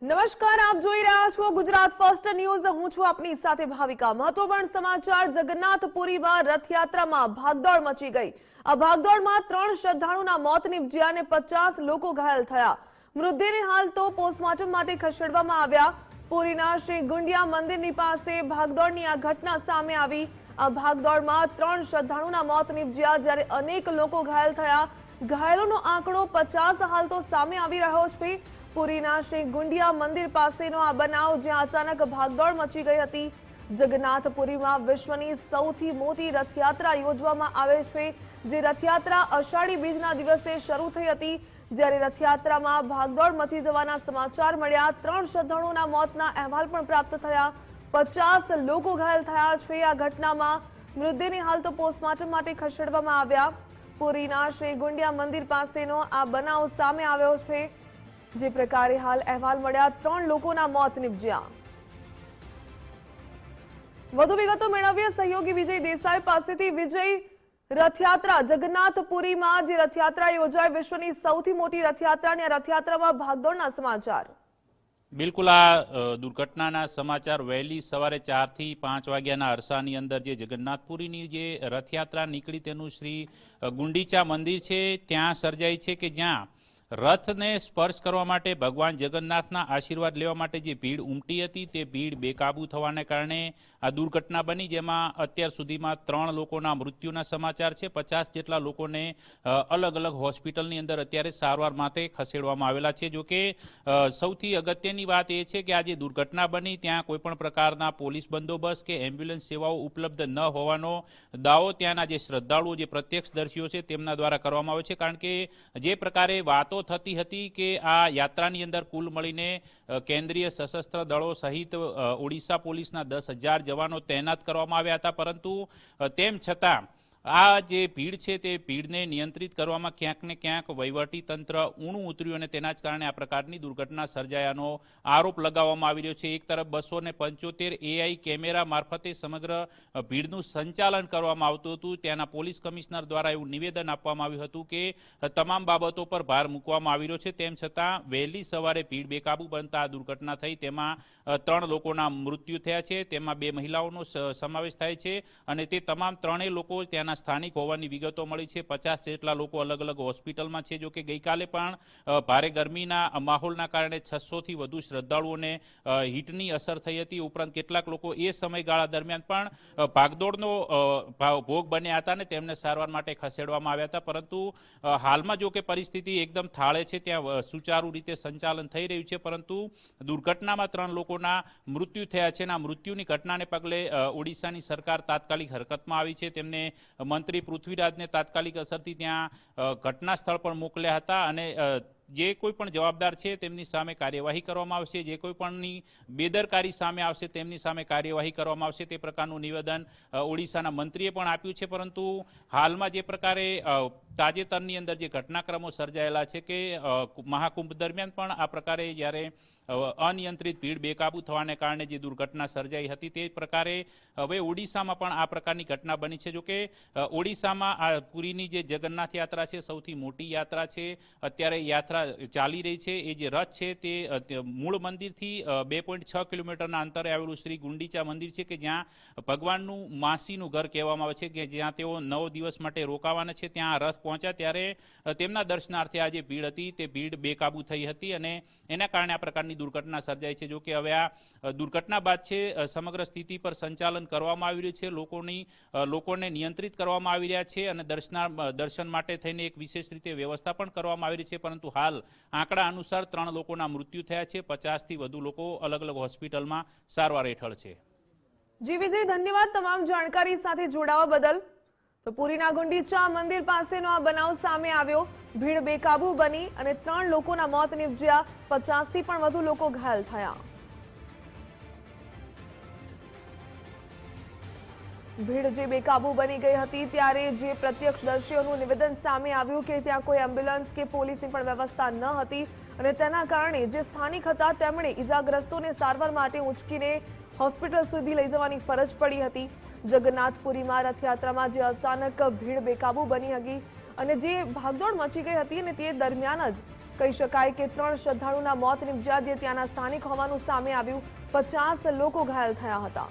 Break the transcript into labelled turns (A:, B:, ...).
A: નમસ્કાર, આપ જોઈ રહ્યા છો ગુજરાત ફર્સ્ટ ન્યૂઝ। હું છું આપની સાથે ભાવિકા। મહત્વપૂર્ણ સમાચાર। જગન્નાથપુરીમાં રથયાત્રામાં ભાગદોડ મચી ગઈ। આ ભાગદોડમાં 3 શ્રદ્ધાળુના મોત નીપજ્યા અને 50 લોકો ઘાયલ થયા। મૃતદેહને હાલ તો પોસ્ટમોર્ટમ માટે ખસેડવામાં આવ્યા। પુરીના શ્રી ગુંડિયા મંદિરની પાસે ભાગદોડની આ ઘટના સામે આવી। આ ભાગદોડમાં 3 શ્રદ્ધાળુના મોત નીપજ્યા જ્યારે અનેક લોકો ઘાયલ થયા। ઘાયલોનો આંકડો 50 હાલ તો સામે આવી રહ્યો છે। પુરીના શ્રી ગુંડિયા મંદિર પાસેનો આ બનાવ જ્યાં અચાનક ભાગદોડ મચી ગઈ હતી। જગન્નાથપુરીમાં વિશ્વની સૌથી મોટી રથયાત્રા યોજવામાં આવે છે, જે રથયાત્રા અષાઢી બીજના દિવસે શરૂ થઈ હતી। જ્યારે રથયાત્રામાં ભાગદોડ મચી જવાના સમાચાર મળ્યા। 3 શ્રદ્ધાળુઓના મોતના અહેવાલ પણ પ્રાપ્ત થયા। 50 લોકો ઘાયલ થયા છે। આ ઘટનામાં મૃતદેહને હાલ તો પોસ્ટમોર્ટમ માટે ખસેડવામાં આવ્યા। પુરીના શ્રી ગુંડિયા મંદિર પાસેનો આ બનાવ સામે આવ્યો છે। જે પ્રકારે હાલ અહેવાલ મળ્યા, 3 લોકોના મોત નીપજ્યા। વધુ વિગતો મેળવીએ સહયોગી વિજય દેસાઈ પાસેથી। વિજય, રથયાત્રા જગન્નાથપુરીમાં જે રથયાત્રા યોજાય, વિશ્વની સૌથી મોટી રથયાત્રાની આ રથયાત્રામાં ભાગદોડના સમાચાર।
B: બિલકુલ, આ દુર્ઘટનાના સમાચાર વહેલી સવારે 4 થી 5 વાગ્યાના અરસાની અંદર જે જગન્નાથપુરીની જે રથયાત્રા નીકળી તેનું શ્રી ગુંડીચા મંદિર છે ત્યાં સર્જાઈ છે, કે જ્યાં રથને સ્પર્શ કરવા માટે ભગવાન જગન્નાથના આશીર્વાદ લેવા માટે જે ભીડ ઉમટી હતી તે ભીડ બેકાબૂ થવાને કારણે આ દુર્ઘટના બની, જેમાં અત્યાર સુધીમાં 3 લોકોના મૃત્યુના સમાચાર છે। 50 જેટલા લોકોને અલગ અલગ હોસ્પિટલની અંદર અત્યારે સારવાર માટે ખસેડવામાં આવેલા છે। જોકે સૌથી અગત્યની વાત એ છે કે આ જે દુર્ઘટના બની ત્યાં કોઈપણ પ્રકારના પોલીસ બંદોબસ્ત કે એમ્બ્યુલન્સ સેવાઓ ઉપલબ્ધ ન હોવાનો દાવો ત્યાંના જે શ્રદ્ધાળુઓ, જે પ્રત્યક્ષદર્શીઓ છે તેમના દ્વારા કરવામાં આવે છે। કારણ કે જે પ્રકારે વાતો થતી હતી કે આ યાત્રાની અંદર કુલ મળીને કેન્દ્રીય સશસ્ત્ર દળો સહિત ઓડિશા પોલીસના 10,000 જવાનો તૈનાત કરવામાં આવ્યા હતા, પરંતુ તેમ છતાં આ જે ભીડ છે તે ભીડને નિયંત્રિત કરવામાં ક્યાંક ને ક્યાંક વહીવટી તંત્ર ઊણું ઉતર્યું અને તેના જ કારણે આ પ્રકારની દુર્ઘટના સર્જાયાનો આરોપ લગાવવામાં આવી રહ્યો છે। એક તરફ 275 AI કેમેરા મારફતે સમગ્ર ભીડનું સંચાલન કરવામાં આવતું હતું। ત્યાંના પોલીસ કમિશનર દ્વારા એવું નિવેદન આપવામાં આવ્યું હતું કે તમામ બાબતો પર ભાર મૂકવામાં આવી રહ્યો છે। તેમ છતાં વહેલી સવારે ભીડ બેકાબૂ બનતા આ દુર્ઘટના થઈ, તેમાં 3 લોકોના મૃત્યુ થયા છે, તેમાં 2 મહિલાઓનો સમાવેશ થાય છે અને તે તમામ 3 લોકો ત્યાંના સ્થાનિક હોવાની વિગતો મળી છે। 50 જેટલા લોકો અલગ અલગ હોસ્પિટલમાં છે। જોકે ગઈકાલે પણ ભારે ગરમીના માહોલના કારણે 600થી વધુ શ્રદ્ધાળુઓને હીટની અસર થઈ હતી। ઉપરાંત કેટલાક લોકો એ સમયગાળા દરમિયાન પણ ભાગદોડનો ભોગ બન્યા હતા અને તેમને સારવાર માટે ખસેડવામાં આવ્યા હતા, પરંતુ હાલમાં જો કે પરિસ્થિતિ એકદમ થાળે છે, ત્યાં સુચારુ રીતે સંચાલન થઈ રહ્યું છે, પરંતુ દુર્ઘટનામાં 3 લોકોના મૃત્યુ થયા છે અને આ મૃત્યુની ઘટનાને પગલે ઓડિશાની સરકાર તાત્કાલિક હરકતમાં આવી છે। તેમને મંત્રી પૃથ્વીરાજને તાત્કાલિક અસરથી ત્યાં ઘટના સ્થળ પર મોકલ્યા હતા અને જે કોઈ પણ જવાબદાર છે તેમની સામે કાર્યવાહી કરવામાં આવશે। જે કોઈ પણની બેદરકારી સામે આવશે તેમની સામે કાર્યવાહી કરવામાં આવશે, તે પ્રકારનું નિવેદન ઓડિશાના મંત્રીએ પણ આપ્યું છે। પરંતુ હાલમાં જે પ્રકારે તાજેતરની અંદર જે ઘટનાક્રમો સર્જાયેલા છે કે મહાકુંભ દરમિયાન પણ આ પ્રકારે જ્યારે અનિયંત્રિત ભીડ બેકાબૂ થવાને કારણે જે દુર્ઘટના સર્જાઈ હતી, તે પ્રકારે હવે ઓડિશામાં પણ આ પ્રકારની ઘટના બની છે। જોકે ઓડિશામાં આ પુરીની જે જગન્નાથ યાત્રા છે સૌથી મોટી યાત્રા છે। અત્યારે યાત્રા ચાલી રહી છે। એ જે રથ છે તે મૂળ મંદિરથી 2.6 કિલોમીટરના અંતરે આવેલું શ્રી ગુંડીચા મંદિર છે, કે જ્યાં ભગવાનનું માસીનું ઘર કહેવામાં આવે છે, કે જ્યાં તેઓ 9 દિવસ માટે રોકાવાના છે। ત્યાં રથ પહોંચ્યા ત્યારે તેમના દર્શનાર્થે આ જે ભીડ હતી તે ભીડ બેકાબૂ થઈ હતી અને એના કારણે આ પ્રકારની દુર્ઘટના સર્જાઈ છે। જોકે હવે આ દુર્ઘટના બાદ છે સમગ્ર સ્થિતિ પર સંચાલન કરવામાં આવી રહ્યું છે। લોકોને નિયંત્રિત કરવામાં આવી રહ્યા છે અને દર્શન માટે થઈને એક વિશેષ રીતે વ્યવસ્થા પણ કરવામાં આવી રહી છે, પરંતુ હાલ આંકડા અનુસાર 3 લોકોના મૃત્યુ થયા છે। 50થી વધુ લોકો અલગ અલગ હોસ્પિટલમાં સારવાર હેઠળ છે।
A: જી વિજય, ધન્યવાદ તમામ જાણકારી સાથે જોડાવા બદલ। તો પુરીના ગુંડીચા મંદિર પાસેનો આ બનાવ સામે આવ્યો। ભીડ બેકાબૂ બની અને 3 લોકોના મોત નીપજ્યા। 50થી પણ વધુ લોકો ઘાયલ થયા। ભીડ જે બેકાબૂ બની ગઈ હતી ત્યારે જે પ્રત્યક્ષદર્શીઓનું નિવેદન સામે આવ્યું કે ત્યાં કોઈ એમ્બ્યુલન્સ કે પોલીસની પણ વ્યવસ્થા ન હતી અને તેના કારણે જે સ્થાનિક હતા તેમણે ઈજાગ્રસ્તોને સારવાર માટે ઉંચકીને હોસ્પિટલ સુધી લઈ જવાની ફરજ પડી હતી। જગન્નાથપુરીમાં રથયાત્રામાં જે અચાનક ભીડ બેકાબૂ બની હતી અને જે ભાગદોડ મચી ગઈ હતી અને તે દરમિયાન જ કહી શકાય કે 3 શ્રદ્ધાળુના મોત નિપજ્યા, જે ત્યાંના સ્થાનિક હોવાનું સામે આવ્યું. 50 લોકો ઘાયલ થયા હતા.